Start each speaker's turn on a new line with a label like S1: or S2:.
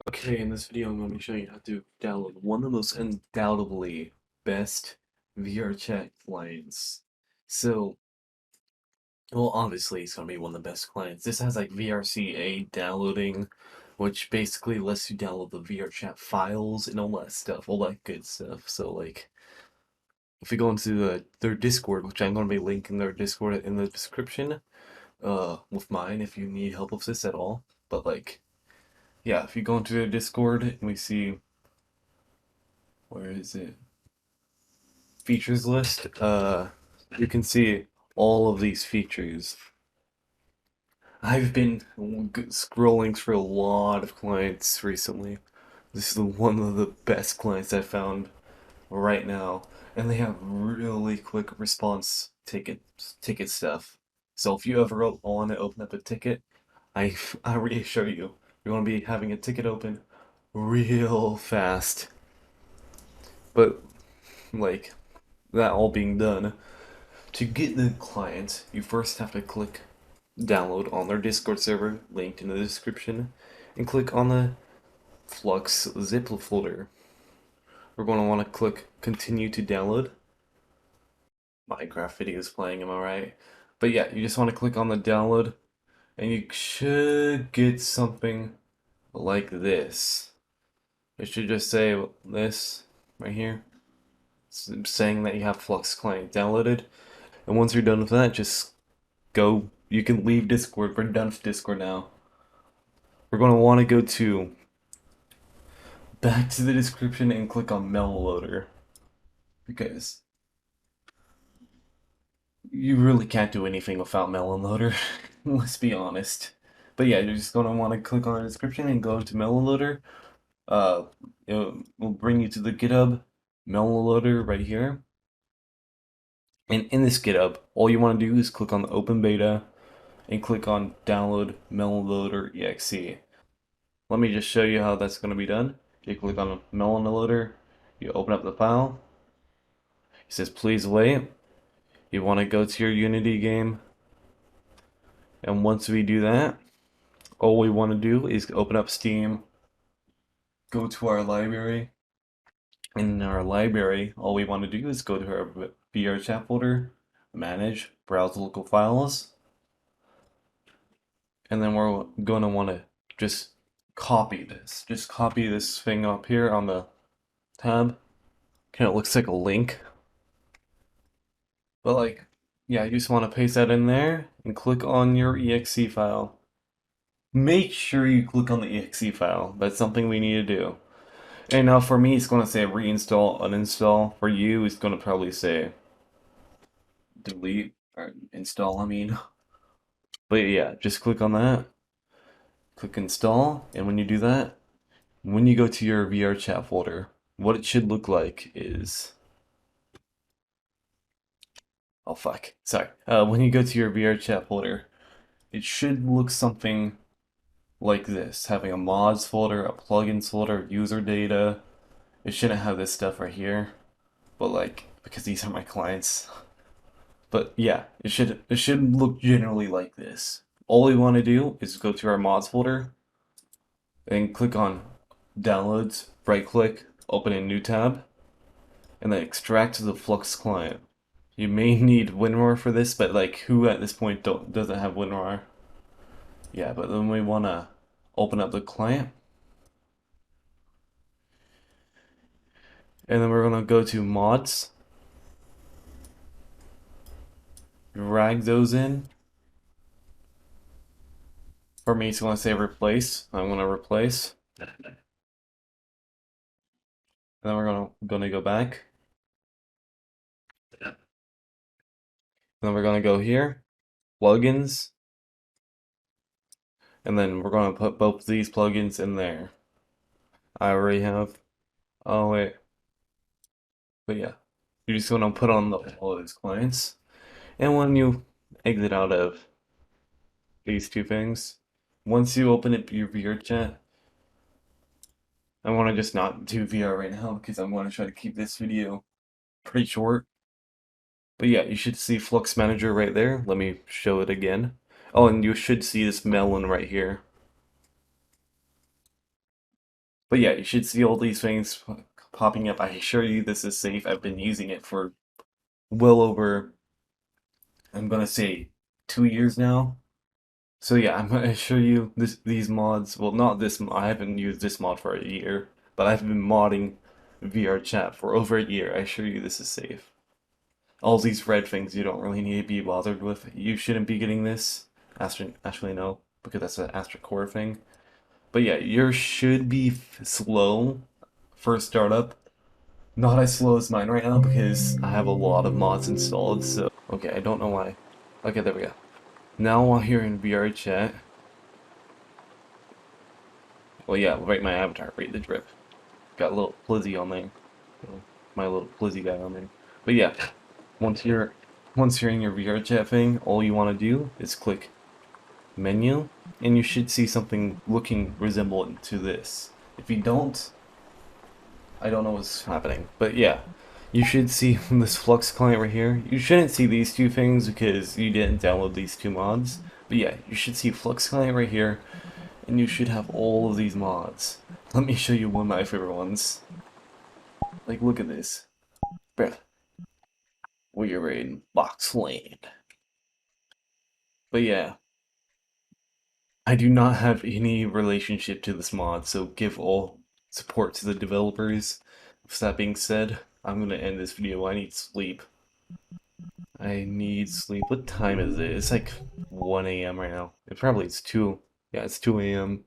S1: Okay, in this video I'm going to be showing you how to download one of the most undoubtedly best VRchat clients. So, well, obviously it's going to be one of the best clients. This has like VRCA downloading, which basically lets you download the VRchat files and all that stuff, all that good stuff. So, like, if you go into their Discord, which I'm going to be linking their Discord in the description, with mine if you need help with this at all. But like, yeah, if you go into their Discord and we see, where is it? Features list, you can see all of these features. I've been scrolling through a lot of clients recently. This is one of the best clients I found right now, and they have really quick response ticket stuff. So if you ever want to open up a ticket, I reassure you, you're going to be having a ticket open real fast. But like that all being done, to get the client, you first have to click download on their Discord server, linked in the description, and click on the Flux zip folder. We're going to want to click continue to download. Minecraft video is playing, am I right? But yeah, you just want to click on the download, and you should get something like this. It should just say this right here, saying that you have Flux client downloaded. And once you're done with that, just go. You can leave Discord. We're done with Discord now. We're going to want to go to back to the description and click on melon loader, because you really can't do anything without melon loader. Let's be honest. But yeah, you're just going to want to click on the description and go to melon loader. Uh, it will bring you to the GitHub melon loader right here. And in this GitHub, all you want to do is click on the open beta and click on download melon loader exe. Let me just show you how that's going to be done. You click on melon loader, you open up the file. It says please wait. You want to go to your Unity game, and once we do that, all we want to do is open up Steam, go to our library. In our library, all we want to do is go to our VRchat folder, manage, browse local files, and then we're going to want to just copy this. Just copy this thing up here on the tab. Kind of looks like a link. But like, yeah, you just want to paste that in there and click on your exe file. Make sure you click on the exe file. That's something we need to do. And now for me, it's going to say reinstall, uninstall. For you, it's going to probably say delete or install, I mean. But yeah, just click on that. Click install. And when you do that, when you go to your VRchat folder, what it should look like is... Oh, fuck. Sorry. When you go to your VRchat folder, it should look something like this, having a mods folder, a plugins folder, user data. It shouldn't have this stuff right here, but like, because these are my clients. But yeah, it should look generally like this. All we want to do is go to our mods folder and click on downloads, right click, open a new tab, and then extract to the Flux client. You may need WinRAR for this, but like, who at this point doesn't have WinRAR? Yeah, but then we want to open up the client, and then we're gonna go to mods, drag those in. For me, it's gonna say replace. I'm gonna replace, and then we're gonna go back. Then we're gonna go here, plugins, and then we're gonna put both these plugins in there. I already have. Oh wait, but yeah, you're just gonna put on all of these clients, and when you exit out of these two things, once you open it your VRchat, I want to just not do VR right now because I want to try to keep this video pretty short. But yeah, you should see Flux Manager right there. Let me show it again. Oh, and you should see this melon right here. But yeah, you should see all these things popping up. I assure you this is safe. I've been using it for well over, I'm gonna say, 2 years now. So yeah, I'm gonna assure you these mods, well not this, I haven't used this mod for a year, but I've been modding VRchat for over a year. I assure you this is safe. All these red things you don't really need to be bothered with. You shouldn't be getting this. Actually no, because that's an Astra Core thing. But yeah, yours should be slow for startup. Not as slow as mine right now because I have a lot of mods installed, so... Okay, I don't know why. Okay, there we go. Now while you're in VR chat... Well, yeah, right, my avatar, right, the drip. Got a little Plizzy on there. My little Plizzy guy on there. But yeah, once you're... Once you're in your VR chat thing, all you want to do is click menu, and you should see something looking resemblant to this. If you don't, I don't know what's happening. But yeah, you should see this Flux client right here. You shouldn't see these two things because you didn't download these two mods. But yeah, you should see Flux client right here, and you should have all of these mods. Let me show you one of my favorite ones. Like, look at this. Bruh. We're in Boxland. But yeah, I do not have any relationship to this mod, so give all support to the developers. With that being said, I'm gonna end this video. I need sleep. I need sleep. What time is it? It's like 1 a.m. right now. It probably is 2. Yeah, it's 2 a.m.